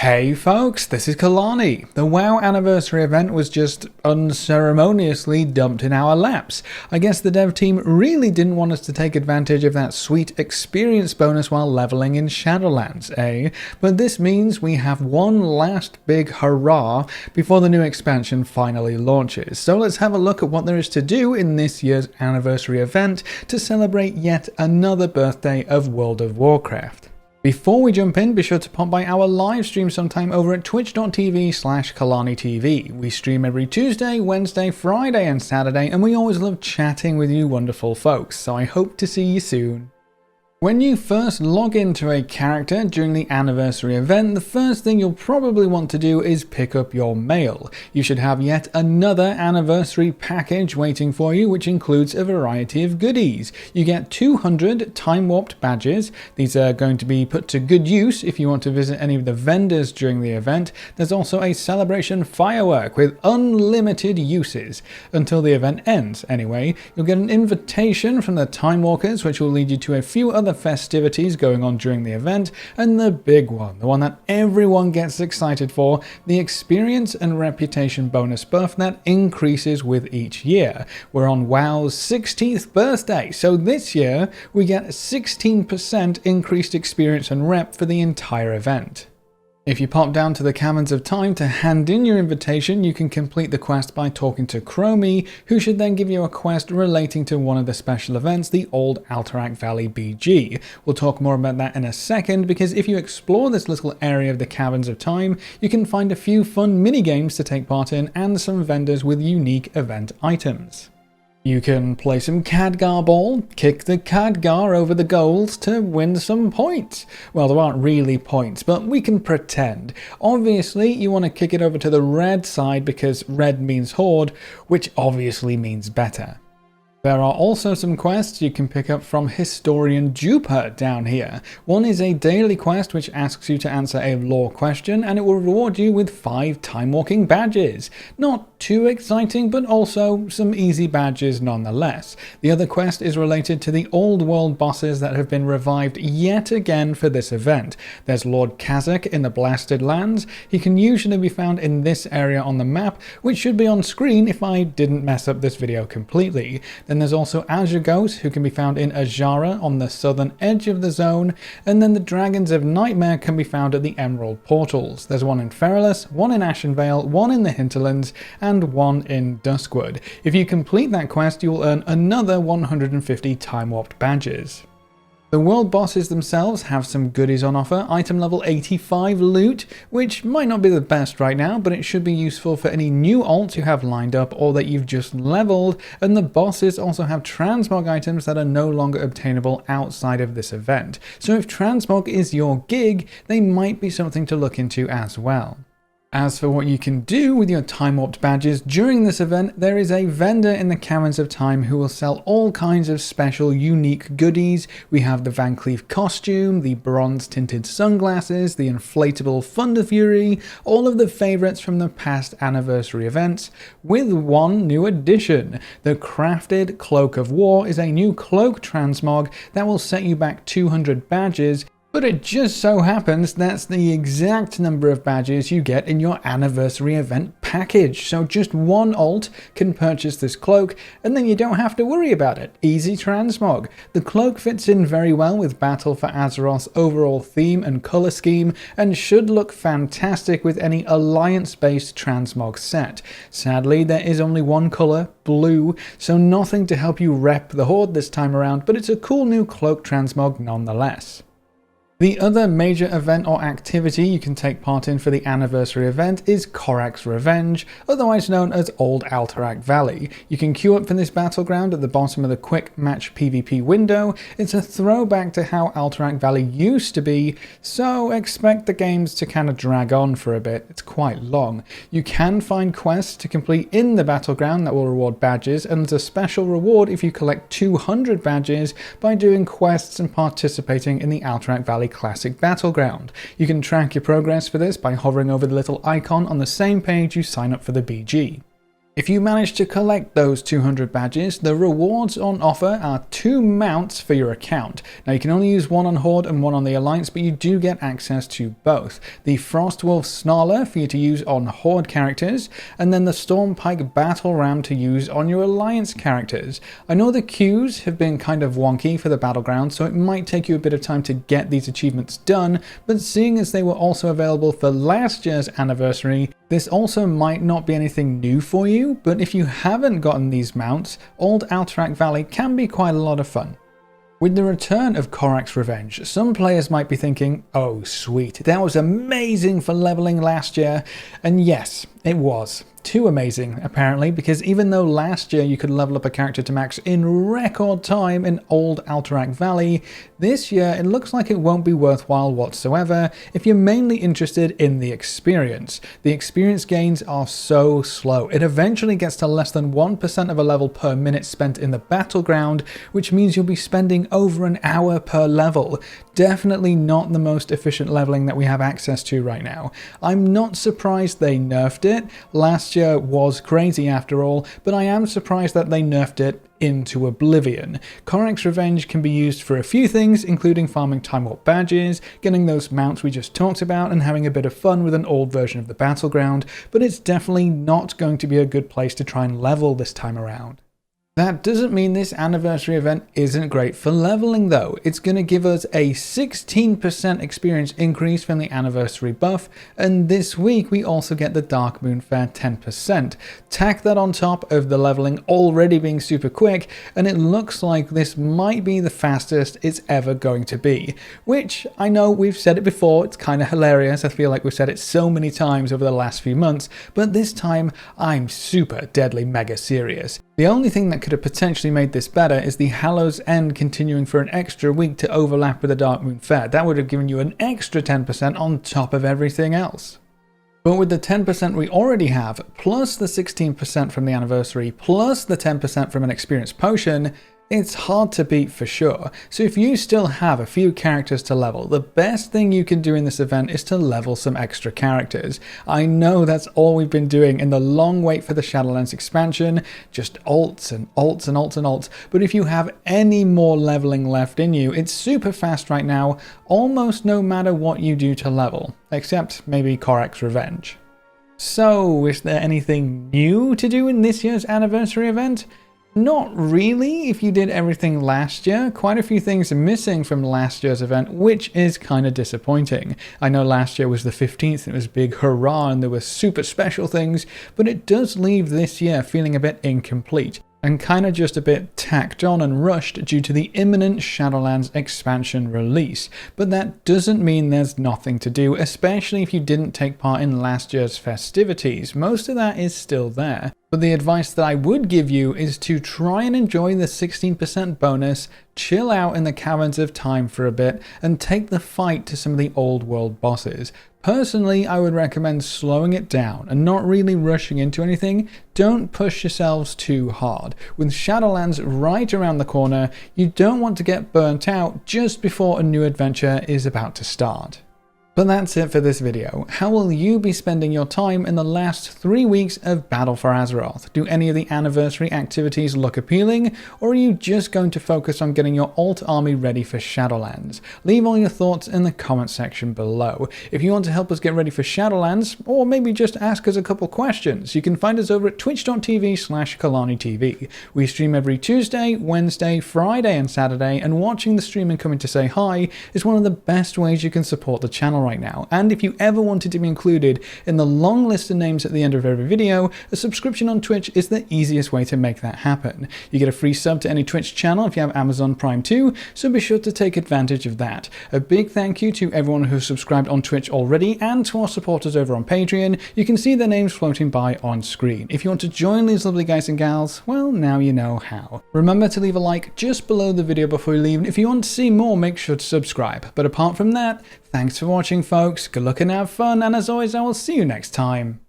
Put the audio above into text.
Hey folks, this is Kalani. The WoW anniversary event was just unceremoniously dumped in our laps. I guess the dev team really didn't want us to take advantage of that sweet experience bonus while leveling in Shadowlands, eh? But this means we have one last big hurrah before the new expansion finally launches. So let's have a look at what there is to do in this year's anniversary event to celebrate yet another birthday of World of Warcraft. Before we jump in, be sure to pop by our live stream sometime over at twitch.tv/KalaniTV. We stream every Tuesday, Wednesday, Friday and Saturday, and we always love chatting with you wonderful folks, so I hope to see you soon. When you first log into a character during the anniversary event, the first thing you'll probably want to do is pick up your mail. You should have yet another anniversary package waiting for you, which includes a variety of goodies. You get 200 time-warped badges. These are going to be put to good use if you want to visit any of the vendors during the event. There's also a celebration firework with unlimited uses. Until the event ends, anyway. You'll get an invitation from the Time Walkers, which will lead you to a few other festivities going on during the event, and the big one, the one that everyone gets excited for, the experience and reputation bonus buff that increases with each year. We're on WoW's 16th birthday, so this year we get 16% increased experience and rep for the entire event. If you pop down to the Caverns of Time to hand in your invitation, you can complete the quest by talking to Chromie, who should then give you a quest relating to one of the special events, the Old Alterac Valley BG. We'll talk more about that in a second, because if you explore this little area of the Caverns of Time, you can find a few fun mini-games to take part in and some vendors with unique event items. You can play some Khadgar ball, kick the Khadgar over the goals to win some points. Well, there aren't really points, but we can pretend. Obviously, you want to kick it over to the red side because red means horde, which obviously means better. There are also some quests you can pick up from Historian Juper down here. One is a daily quest which asks you to answer a lore question, and it will reward you with 5 time-walking badges. Not too exciting, but also some easy badges nonetheless. The other quest is related to the old world bosses that have been revived yet again for this event. There's Lord Kazakh in the Blasted Lands. He can usually be found in this area on the map, which should be on screen if I didn't mess up this video completely. Then there's also Azure Ghost, who can be found in Ajara on the southern edge of the zone, and then the Dragons of Nightmare can be found at the Emerald Portals. There's one in Feralus, one in Ashenvale, one in the Hinterlands, and one in Duskwood. If you complete that quest, you will earn another 150 time-warped badges. The world bosses themselves have some goodies on offer. Item level 85 loot, which might not be the best right now, but it should be useful for any new alts you have lined up or that you've just leveled, and the bosses also have transmog items that are no longer obtainable outside of this event. So if transmog is your gig, they might be something to look into as well. As for what you can do with your time-warped badges during this event, there is a vendor in the Caverns of Time who will sell all kinds of special, unique goodies. We have the Van Cleef costume, the bronze-tinted sunglasses, the inflatable Thunder Fury, all of the favourites from the past anniversary events, with one new addition. The Crafted Cloak of War is a new cloak transmog that will set you back 200 badges, but it just so happens that's the exact number of badges you get in your anniversary event package. So just one alt can purchase this cloak, and then you don't have to worry about it. Easy transmog. The cloak fits in very well with Battle for Azeroth's overall theme and colour scheme, and should look fantastic with any alliance-based transmog set. Sadly, there is only one colour, blue, so nothing to help you rep the Horde this time around, but it's a cool new cloak transmog nonetheless. The other major event or activity you can take part in for the anniversary event is Korak's Revenge, otherwise known as Old Alterac Valley. You can queue up for this battleground at the bottom of the quick match PvP window. It's a throwback to how Alterac Valley used to be, so expect the games to kind of drag on for a bit. It's quite long. You can find quests to complete in the battleground that will reward badges, and there's a special reward if you collect 200 badges by doing quests and participating in the Alterac Valley Classic Battleground. You can track your progress for this by hovering over the little icon on the same page you sign up for the BG. If you manage to collect those 200 badges, the rewards on offer are 2 mounts for your account. Now you can only use one on Horde and one on the Alliance, but you do get access to both. The Frostwolf Snarler for you to use on Horde characters, and then the Stormpike Battle Ram to use on your Alliance characters. I know the queues have been kind of wonky for the Battleground, so it might take you a bit of time to get these achievements done, but seeing as they were also available for last year's anniversary, this also might not be anything new for you, but if you haven't gotten these mounts, Old Alterac Valley can be quite a lot of fun. With the return of Korrak's Revenge, some players might be thinking, oh sweet, that was amazing for leveling last year, and yes, it was. Too amazing, apparently, because even though last year you could level up a character to max in record time in Old Alterac Valley, this year it looks like it won't be worthwhile whatsoever if you're mainly interested in the experience. The experience gains are so slow. It eventually gets to less than 1% of a level per minute spent in the battleground, which means you'll be spending over an hour per level. Definitely not the most efficient leveling that we have access to right now. I'm not surprised they nerfed it. Last year was crazy after all, but I am surprised that they nerfed it into oblivion. Korrak's Revenge can be used for a few things, including farming Time Warp badges, getting those mounts we just talked about, and having a bit of fun with an old version of the battleground, but it's definitely not going to be a good place to try and level this time around. That doesn't mean this anniversary event isn't great for leveling though. It's going to give us a 16% experience increase from the anniversary buff, and this week we also get the Dark Moon Fair 10%. Tack that on top of the leveling already being super quick, and it looks like this might be the fastest it's ever going to be. Which, I know we've said it before, it's kind of hilarious, I feel like we've said it so many times over the last few months, but this time I'm super deadly mega serious. The only thing that could have potentially made this better is the Hallows End continuing for an extra week to overlap with the Dark Moon Fair. That would have given you an extra 10% on top of everything else. But with the 10% we already have, plus the 16% from the anniversary, plus the 10% from an experience potion, it's hard to beat for sure. So if you still have a few characters to level, the best thing you can do in this event is to level some extra characters. I know that's all we've been doing in the long wait for the Shadowlands expansion, just alts and alts and alts and alts, but if you have any more leveling left in you, it's super fast right now, almost no matter what you do to level, except maybe Korrak's Revenge. So, is there anything new to do in this year's anniversary event? Not really. If you did everything last year, quite a few things are missing from last year's event, which is kind of disappointing. I know last year was the 15th and it was big hurrah and there were super special things, but it does leave this year feeling a bit incomplete and kind of just a bit tacked on and rushed due to the imminent Shadowlands expansion release. But that doesn't mean there's nothing to do, especially if you didn't take part in last year's festivities. Most of that is still there. But the advice that I would give you is to try and enjoy the 16% bonus, chill out in the Caverns of Time for a bit, and take the fight to some of the old world bosses. Personally, I would recommend slowing it down and not really rushing into anything. Don't push yourselves too hard. With Shadowlands right around the corner, you don't want to get burnt out just before a new adventure is about to start. But that's it for this video. How will you be spending your time in the last 3 weeks of Battle for Azeroth? Do any of the anniversary activities look appealing, or are you just going to focus on getting your alt army ready for Shadowlands? Leave all your thoughts in the comment section below. If you want to help us get ready for Shadowlands, or maybe just ask us a couple questions, you can find us over at twitch.tv/KalaniTV. We stream every Tuesday, Wednesday, Friday and Saturday, and watching the stream and coming to say hi is one of the best ways you can support the channel right now. And if you ever wanted to be included in the long list of names at the end of every video, a subscription on Twitch is the easiest way to make that happen. You get a free sub to any Twitch channel if you have Amazon Prime too, so be sure to take advantage of that. A big thank you to everyone who's subscribed on Twitch already and to our supporters over on Patreon. You can see their names floating by on screen. If you want to join these lovely guys and gals, well, now you know how. Remember to leave a like just below the video before you leave, and if you want to see more, make sure to subscribe. But apart from that, thanks for watching, folks. Good luck and have fun, and as always, I will see you next time.